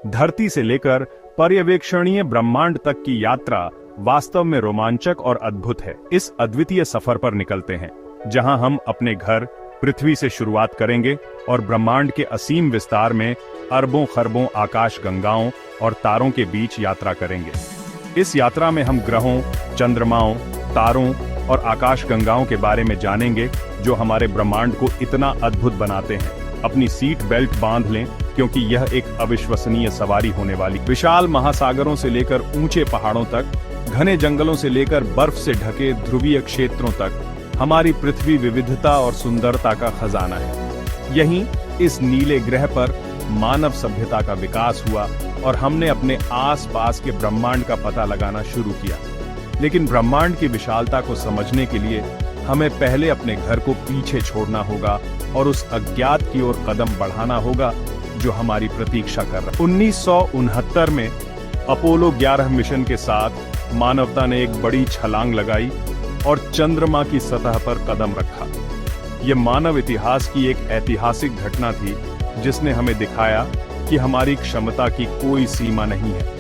धरती से लेकर पर्यवेक्षणीय ब्रह्मांड तक की यात्रा वास्तव में रोमांचक और अद्भुत है। इस अद्वितीय सफर पर निकलते हैं, जहां हम अपने घर पृथ्वी से शुरुआत करेंगे और ब्रह्मांड के असीम विस्तार में अरबों खरबों आकाश गंगाओं और तारों के बीच यात्रा करेंगे। इस यात्रा में हम ग्रहों, चंद्रमाओं, तारों और आकाश गंगाओं के बारे में जानेंगे, जो हमारे ब्रह्मांड को इतना अद्भुत बनाते हैं। अपनी सीट बेल्ट बांध लें, क्योंकि यह एक अविश्वसनीय सवारी होने वाली। विशाल महासागरों से लेकर ऊंचे पहाड़ों तक, घने जंगलों से लेकर बर्फ से ढके ध्रुवीय क्षेत्रों तक, हमारी पृथ्वी विविधता और सुंदरता का खजाना है। यहीं इस नीले ग्रह पर मानव सभ्यता का विकास हुआ और हमने अपने आसपास के ब्रह्मांड का पता लगाना शुरू किया। लेकिन ब्रह्मांड की विशालता को समझने के लिए हमें पहले अपने घर को पीछे छोड़ना होगा और उस अज्ञात की ओर कदम बढ़ाना होगा जो हमारी प्रतीक्षा कर रहा है। 1969 में अपोलो 11 मिशन के साथ मानवता ने एक बड़ी छलांग लगाई और चंद्रमा की सतह पर कदम रखा। यह मानव इतिहास की एक ऐतिहासिक घटना थी, जिसने हमें दिखाया कि हमारी क्षमता की कोई सीमा नहीं है।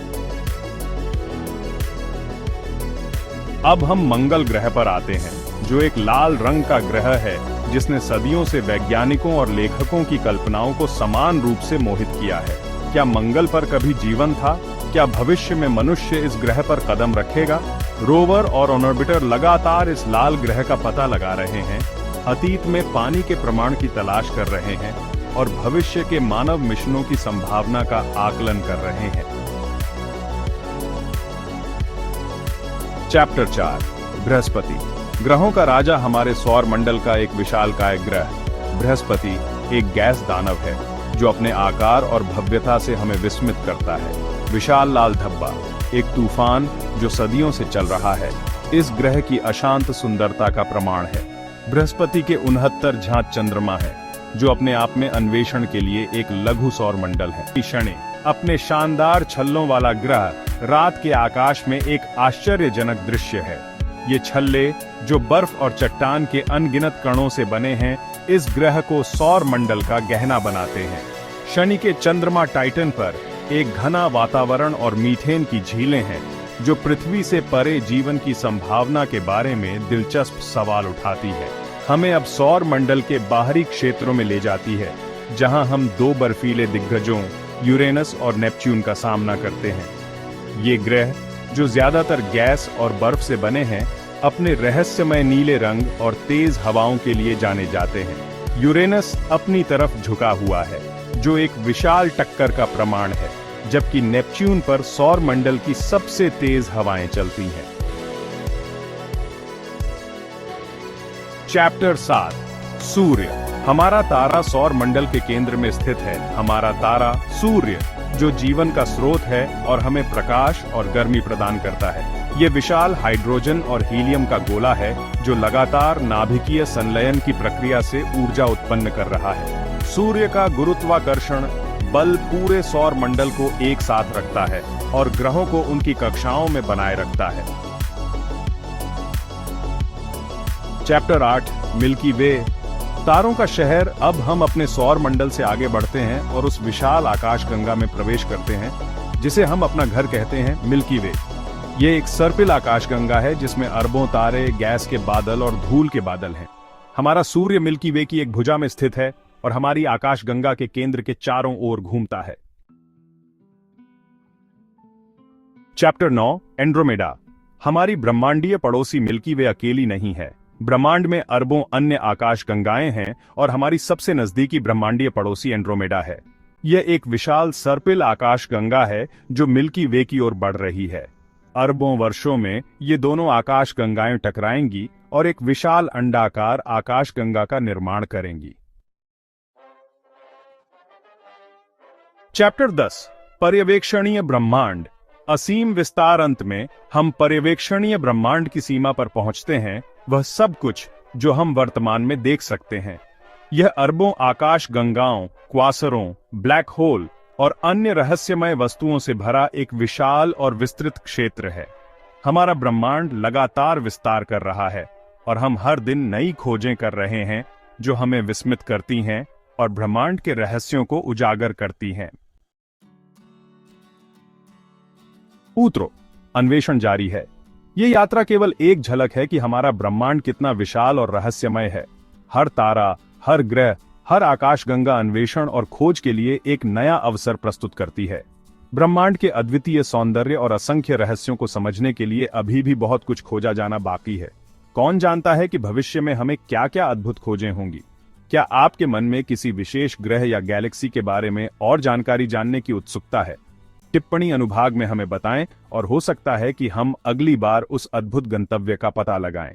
अब हम मंगल ग्रह पर आते हैं, जो एक लाल रंग का ग्रह है, जिसने सदियों से वैज्ञानिकों और लेखकों की कल्पनाओं को समान रूप से मोहित किया है। क्या मंगल पर कभी जीवन था? क्या भविष्य में मनुष्य इस ग्रह पर कदम रखेगा? रोवर और ऑर्बिटर लगातार इस लाल ग्रह का पता लगा रहे हैं, अतीत में पानी के प्रमाण की तलाश कर रहे हैं और भविष्य के मानव मिशनों की संभावना का आकलन कर रहे हैं। चैप्टर 4, बृहस्पति। ग्रहों का राजा हमारे सौर मंडल का एक विशालकाय ग्रह बृहस्पति एक गैस दानव है, जो अपने आकार और भव्यता से हमें विस्मित करता है। विशाल लाल धब्बा, एक तूफान जो सदियों से चल रहा है, इस ग्रह की अशांत सुंदरता का प्रमाण है। बृहस्पति के 69 झांझ चंद्रमा है, जो अपने आप में अन्वेषण के लिए एक लघु सौर मंडल है। शनि, अपने शानदार छल्लों वाला ग्रह, रात के आकाश में एक आश्चर्यजनक दृश्य है। ये छल्ले, जो बर्फ और चट्टान के अनगिनत कणों से बने हैं, इस ग्रह को सौर मंडल का गहना बनाते हैं। शनि के चंद्रमा टाइटन पर एक घना वातावरण और मीथेन की झीलें हैं, जो पृथ्वी से परे जीवन की संभावना के बारे में दिलचस्प सवाल उठाती है। हमें अब सौर मंडल के बाहरी क्षेत्रों में ले जाती है, जहां हम दो बर्फीले दिग्गजों यूरेनस और नेपच्यून का सामना करते हैं। ये ग्रह, जो ज्यादातर गैस और बर्फ से बने हैं, अपने रहस्यमय नीले रंग और तेज हवाओं के लिए जाने जाते हैं। यूरेनस अपनी तरफ झुका हुआ है, जो एक विशाल टक्कर का प्रमाण है, जबकि नेपच्यून पर सौर मंडल की सबसे तेज हवाएं चलती हैं। चैप्टर 7, सूर्य। हमारा तारा सौर मंडल के केंद्र में स्थित है। हमारा तारा सूर्य, जो जीवन का स्रोत है और हमें प्रकाश और गर्मी प्रदान करता है। ये विशाल हाइड्रोजन और हीलियम का गोला है, जो लगातार नाभिकीय संलयन की प्रक्रिया से ऊर्जा उत्पन्न कर रहा है। सूर्य का गुरुत्वाकर्षण बल पूरे सौर मंडल को एक साथ रखता है और ग्रहों को उनकी कक्षाओं में बनाए रखता है। चैप्टर 8, मिल्की वे। तारों का शहर। अब हम अपने सौर मंडल से आगे बढ़ते हैं और उस विशाल आकाशगंगा में प्रवेश करते हैं, जिसे हम अपना घर कहते हैं, मिल्की वे। ये एक सर्पिल आकाशगंगा है, जिसमें अरबों तारे, गैस के बादल और धूल के बादल हैं। हमारा सूर्य मिल्की वे की एक भुजा में स्थित है और हमारी आकाशगंगा के केंद्र के चारों ओर घूमता है। Chapter 9, Andromeda. हमारी ब्रह्मांडीय पड़ोसी मिल्की वे अकेली नहीं है। ब्रह्मांड में अरबों अन्य आकाशगंगाएं हैं और हमारी सबसे नजदीकी ब्रह्मांडीय पड़ोसी एंड्रोमेडा है। यह एक विशाल सर्पिल आकाशगंगा है, जो मिल्की वे की ओर बढ़ रही है। अरबों वर्षों में ये दोनों आकाशगंगाएं टकराएंगी और एक विशाल अंडाकार आकाशगंगा का निर्माण करेंगी। चैप्टर 10, पर्यवेक्षणीय ब्रह्मांड। असीम विस्तार। अंत में हम पर्यवेक्षणीय ब्रह्मांड की सीमा पर पहुंचते हैं, वह सब कुछ जो हम वर्तमान में देख सकते हैं। यह अरबों आकाश गंगाओं, क्वासरों, ब्लैक होल और अन्य रहस्यमय वस्तुओं से भरा एक विशाल और विस्तृत क्षेत्र है। हमारा ब्रह्मांड लगातार विस्तार कर रहा है और हम हर दिन नई खोजें कर रहे हैं, जो हमें विस्मित करती हैं और ब्रह्मांड के रहस्यों को उजागर करती हैं। पूत्रो, अन्वेषण जारी है। ये यात्रा केवल एक झलक है कि हमारा ब्रह्मांड कितना विशाल और रहस्यमय है। हर तारा, हर ग्रह, हर आकाशगंगा अन्वेषण और खोज के लिए एक नया अवसर प्रस्तुत करती है। ब्रह्मांड के अद्वितीय सौंदर्य और असंख्य रहस्यों को समझने के लिए अभी भी बहुत कुछ खोजा जाना बाकी है। कौन जानता है कि भविष्य में हमें क्या क्या अद्भुत खोजें होंगी। क्या आपके मन में किसी विशेष ग्रह या गैलेक्सी के बारे में और जानकारी जानने की उत्सुकता है? टिप्पणी अनुभाग में हमें बताएं और हो सकता है कि हम अगली बार उस अद्भुत गंतव्य का पता लगाएं।